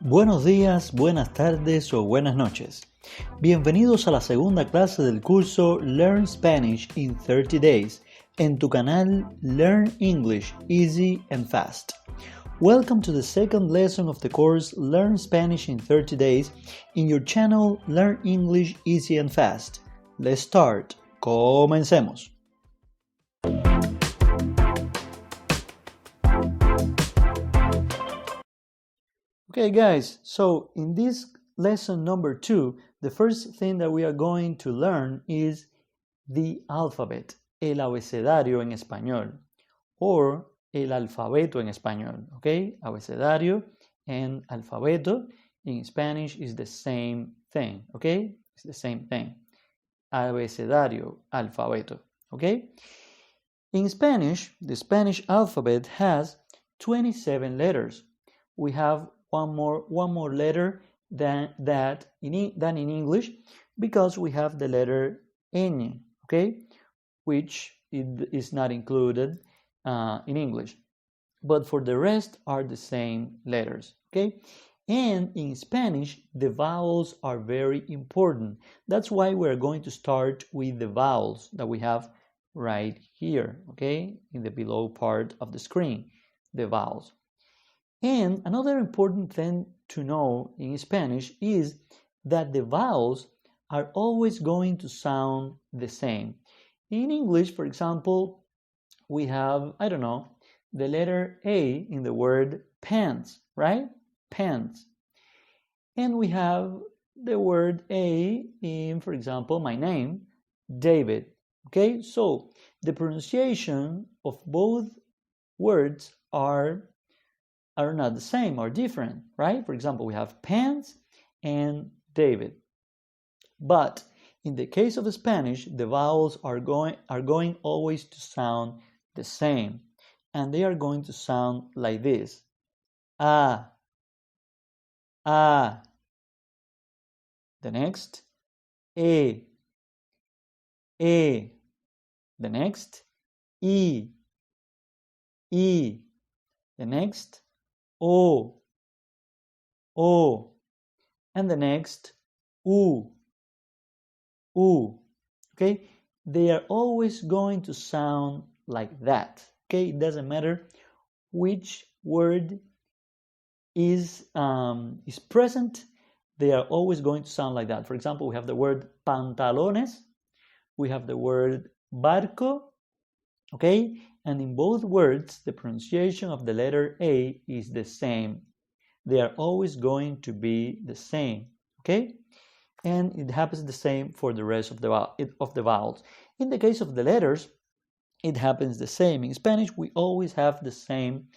Buenos días, buenas tardes o buenas noches. Bienvenidos a la segunda clase del curso Learn Spanish in 30 Days en tu canal Learn English Easy and Fast. Welcome to the second lesson of the course Learn Spanish in 30 Days in your channel Learn English Easy and Fast. Let's start. Comencemos. Okay guys, so in this lesson number 2, the first thing that we are going to learn is the alphabet, el abecedario en español, or el alfabeto en español, okay? Abecedario and alfabeto in Spanish is the same thing, okay? It's the same thing. Abecedario, alfabeto, okay? In Spanish, the Spanish alphabet has 27 letters. We have one more letter than in English because we have the letter ñ, okay, which is not included in English. But for the rest are the same letters, okay? And in Spanish, the vowels are very important. That's why we're going to start with the vowels that we have right here, okay, in the below part of the screen, the vowels. And another important thing to know in Spanish is that the vowels are always going to sound the same. In English, for example, we have, the letter A in the word pants, right? Pants. And we have the word A in, for example, my name, David. Okay, so the pronunciation of both words are not the same, are different, right? For example, we have pants and David. But in the case of Spanish, the vowels are going always to sound the same. And they are going to sound like this. A. The next, E. The next, I. The next, O, and the next, U. Okay, they are always going to sound like that. Okay, it doesn't matter which word is present, they are always going to sound like that. For example, we have the word pantalones, we have the word barco, okay, and in both words, the pronunciation of the letter A is the same. They are always going to be the same, okay? And it happens the same for the rest of the vowels. In the case of the letters, it happens the same. In Spanish, we always have the same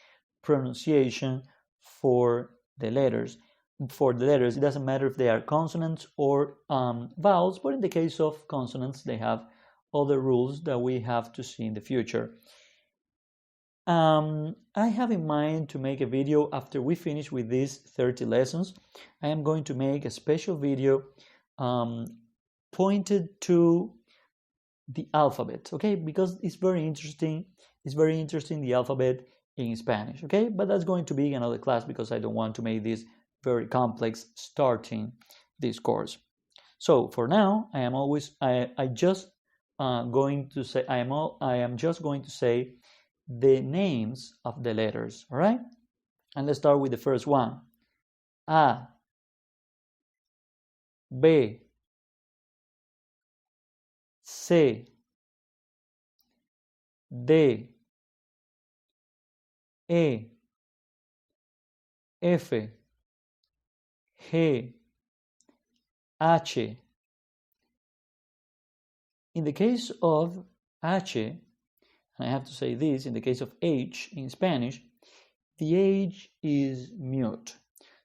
pronunciation for the letters. It doesn't matter if they are consonants or vowels, but in the case of consonants, they have other rules that we have to see in the future. I have in mind to make a video after we finish with these 30 lessons. I am going to make a special video pointed to the alphabet, okay? Because it's very interesting. It's very interesting, the alphabet in Spanish, okay? But that's going to be another class because I don't want to make this very complex starting this course. So for now, I am just going to say the names of the letters, all right? And let's start with the first one. A, B, C, D, E, F, G, H. In the case of H, and I have to say this, in the case of H in Spanish, the H is mute.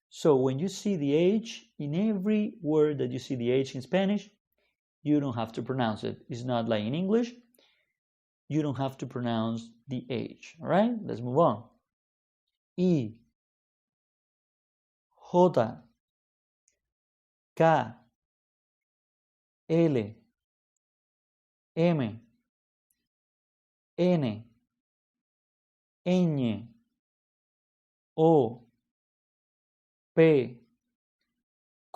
So when you see the H, in every word that you see the H in Spanish, you don't have to pronounce it. It's not like in English. You don't have to pronounce the H. All right, let's move on. I, J, K, L, M, N, ñ, O, P,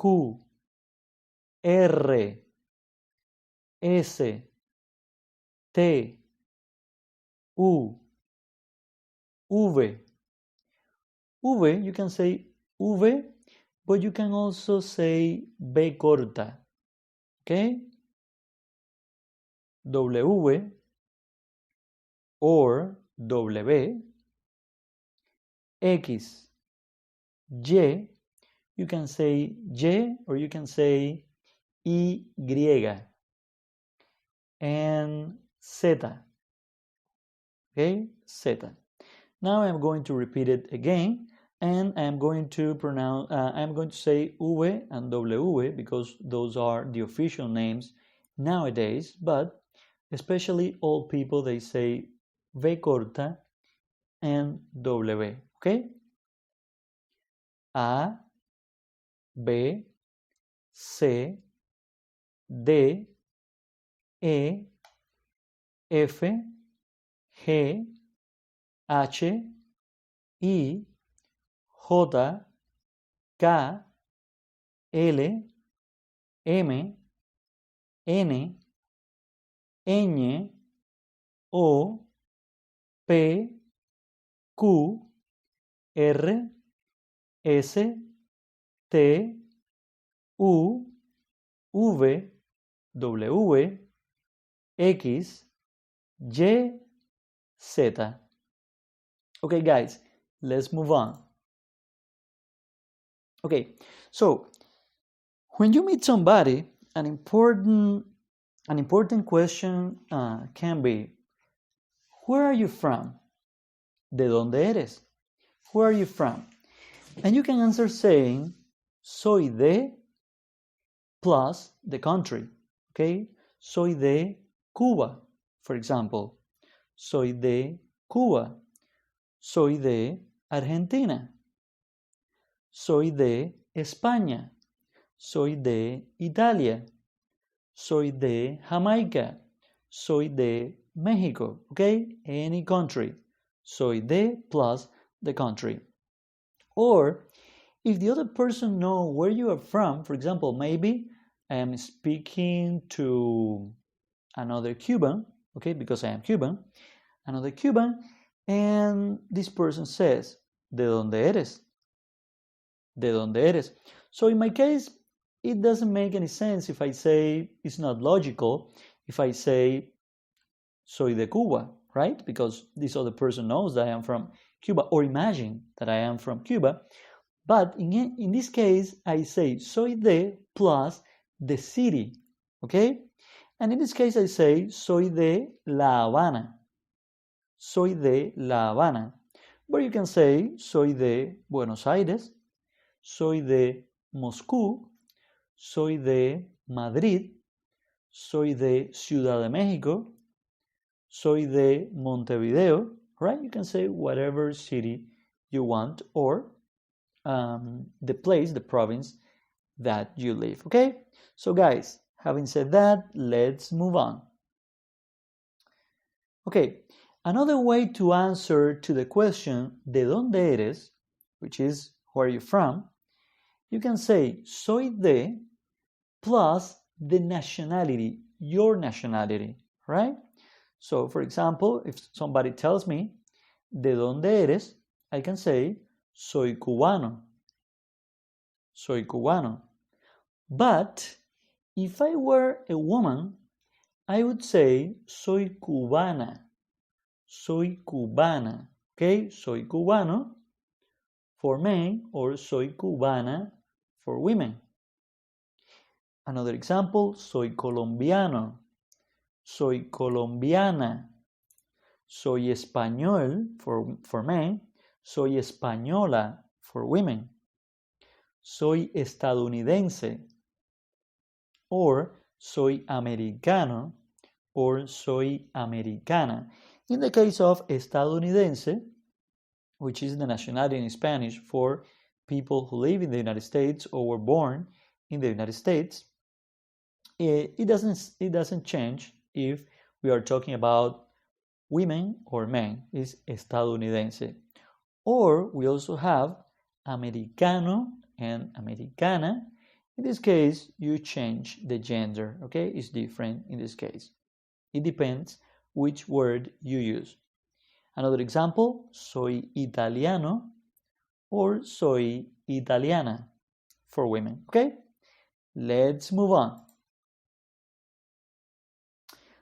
Q, R, S, T, U, V. V, you can say V, but you can also say B corta. Okay? W or W, X, Y, you can say Y or you can say Y, and Z. Okay, Z. Now I'm going to repeat it again, and I'm going to pronounce. I'm going to say V and W because those are the official names nowadays. But especially old people, they say V corta and W. Okay. A, B, C, D, E, F, G, H, I, J, K, L, M, N, Ñ, O, P, Q, R, S, T, U, V, W, X, Y, Z. Okay, guys, let's move on. Okay, so when you meet somebody, an important question can be, where are you from? ¿De dónde eres? Where are you from? And you can answer saying, soy de plus the country. Okay, soy de Cuba, for example. Soy de Cuba. Soy de Argentina. Soy de España. Soy de Italia. Soy de Jamaica. Soy de Mexico. Okay, any country. Soy de plus the country. Or if the other person knows where you are from, for example, maybe I am speaking to another Cuban, okay, because I am Cuban, another Cuban, and this person says, ¿de dónde eres? ¿De dónde eres? So in my case, it doesn't make any sense if I say, it's not logical, if I say, soy de Cuba, right? Because this other person knows that I am from Cuba, or imagine that I am from Cuba. But in this case, I say soy de plus the city, okay? And in this case, I say soy de La Habana. Soy de La Habana. But you can say soy de Buenos Aires, soy de Moscú, soy de Madrid, soy de Ciudad de México, soy de Montevideo, right? You can say whatever city you want, or the place, the province that you live, okay? So guys, having said that, let's move on. Okay, another way to answer to the question, ¿de dónde eres?, which is, where are you from? You can say, soy de, plus the nationality, your nationality, right? So, for example, if somebody tells me, ¿de dónde eres?, I can say, soy cubano. Soy cubano. But if I were a woman, I would say, soy cubana. Soy cubana. Okay? Soy cubano for men, or soy cubana for women. Another example, soy colombiano. Soy colombiana. Soy español for men. Soy española for women. Soy estadounidense, or soy americano, or soy americana. In the case of estadounidense, which is the nationality in Spanish for people who live in the United States or were born in the United States, it doesn't change if we are talking about women or men. It's estadounidense. Or we also have americano and americana. In this case, you change the gender, okay? It's different in this case. It depends which word you use. Another example, soy italiano or soy italiana for women, okay? Let's move on.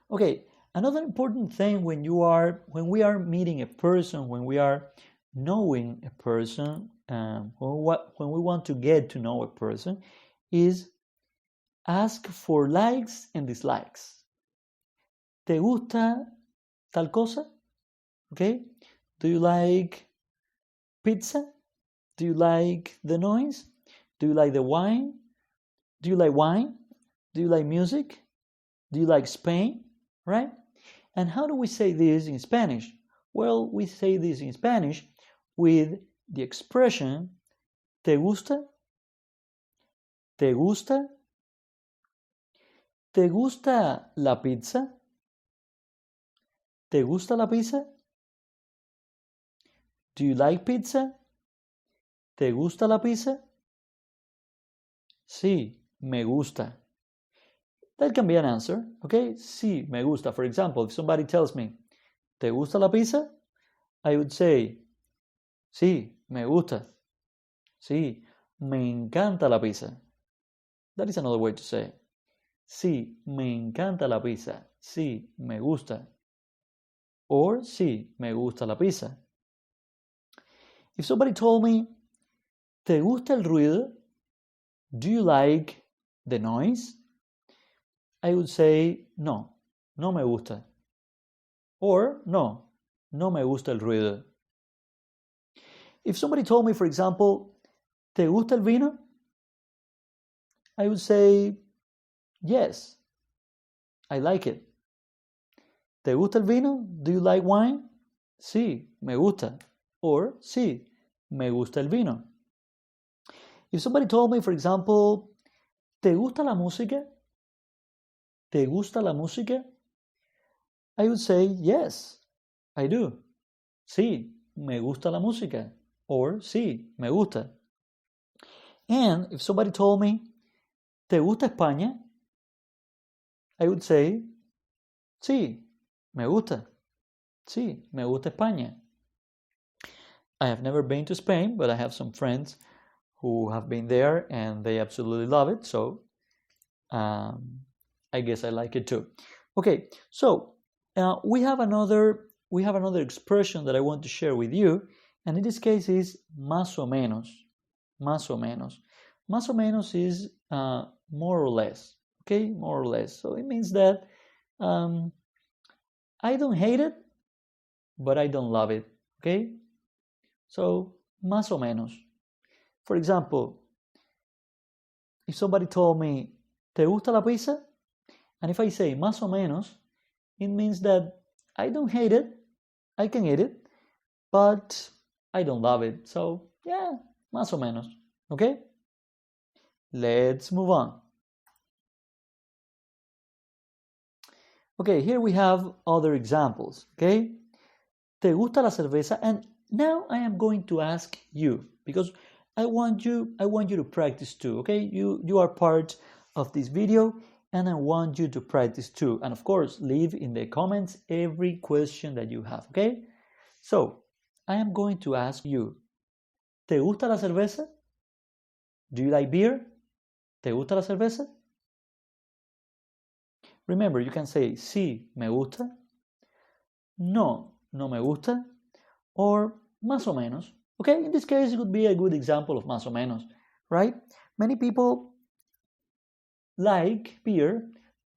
Okay, another important thing when we are meeting a person, when we are knowing a person, when we want to get to know a person, is ask for likes and dislikes. ¿Te gusta tal cosa? Okay? Do you like pizza? Do you like the noise? Do you like the wine? Do you like wine? Do you like music? Do you like Spain? Right? And how do we say this in Spanish? Well, we say this in Spanish with the expression ¿te gusta? ¿Te gusta? ¿Te gusta la pizza? ¿Te gusta la pizza? Do you like pizza? ¿Te gusta la pizza? Sí, me gusta. That can be an answer, okay? Sí, me gusta. For example, if somebody tells me, ¿te gusta la pizza? I would say, sí, me gusta. Sí, me encanta la pizza. That is another way to say. Sí, me encanta la pizza. Sí, me gusta. Or sí, me gusta la pizza. If somebody told me, ¿te gusta el ruido? Do you like the noise? I would say, no, no me gusta. Or, no, no me gusta el ruido. If somebody told me, for example, ¿te gusta el vino? I would say, yes, I like it. ¿Te gusta el vino? Do you like wine? Sí, me gusta. Or, sí, me gusta el vino. If somebody told me, for example, ¿te gusta la música? ¿Te gusta la música? I would say, yes, I do. Sí, me gusta la música. Or, sí, me gusta. And if somebody told me, ¿te gusta España? I would say, sí, me gusta. Sí, me gusta España. I have never been to Spain, but I have some friends who have been there and they absolutely love it. So I guess I like it too. Okay, so we have another expression that I want to share with you, and in this case is más o menos. Más o menos. Más o menos is more or less. Okay, more or less. So it means that I don't hate it, but I don't love it. Okay, so más o menos. For example, if somebody told me, ¿te gusta la pizza? And if I say más o menos, it means that I don't hate it, I can eat it, but I don't love it. So, yeah, más o menos. Okay? Let's move on. Okay, here we have other examples. Okay? ¿Te gusta la cerveza? And now I am going to ask you, because I want you to practice too, okay? You are part of this video and I want you to practice too. And of course, leave in the comments every question that you have, okay? So, I am going to ask you, ¿te gusta la cerveza? Do you like beer? ¿Te gusta la cerveza? Remember, you can say, sí, me gusta, no, no me gusta, or más o menos. Okay, in this case, it would be a good example of más o menos, right? Many people like beer,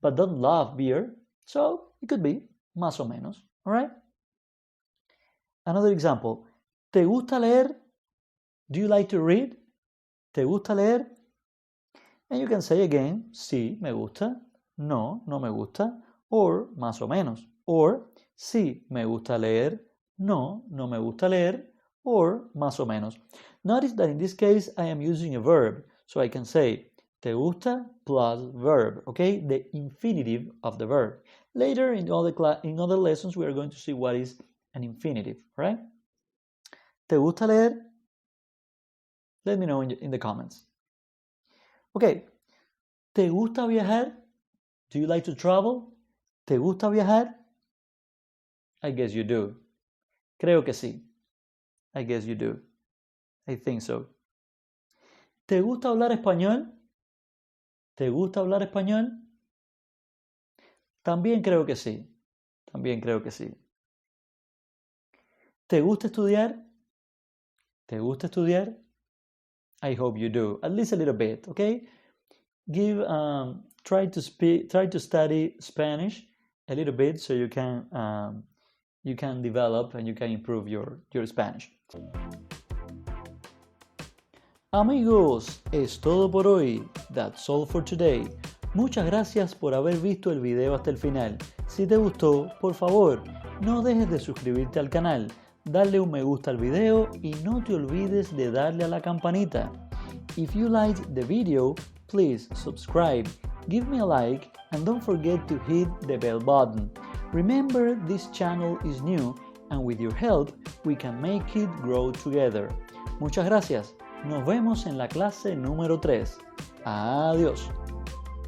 but don't love beer, so it could be más o menos, all right? Another example, ¿te gusta leer? Do you like to read? ¿Te gusta leer? And you can say again, sí, me gusta, no, no me gusta, or más o menos, or sí, me gusta leer, no, no me gusta leer, or más o menos. Notice that in this case I am using a verb, so I can say ¿te gusta? Plus verb, okay? The infinitive of the verb. Later in other lessons we are going to see what is an infinitive, right? ¿Te gusta leer? Let me know in the comments. Okay, ¿te gusta viajar? Do you like to travel? ¿Te gusta viajar? I guess you do. Creo que sí. I guess you do. I think so. ¿Te gusta hablar español? ¿Te gusta hablar español? También creo que sí. También creo que sí. ¿Te gusta estudiar? ¿Te gusta estudiar? I hope you do. At least a little bit, okay? Try to study Spanish a little bit so you can develop and you can improve your Spanish. Amigos, es todo por hoy. That's all for today. Muchas gracias por haber visto el video hasta el final. Si te gustó, por favor, no dejes de suscribirte al canal, darle un me gusta al video y no te olvides de darle a la campanita. If you liked the video, please subscribe, give me a like, and don't forget to hit the bell button. Remember, this channel is new, and with your help, we can make it grow together. Muchas gracias. Nos vemos en la clase número 3. Adiós.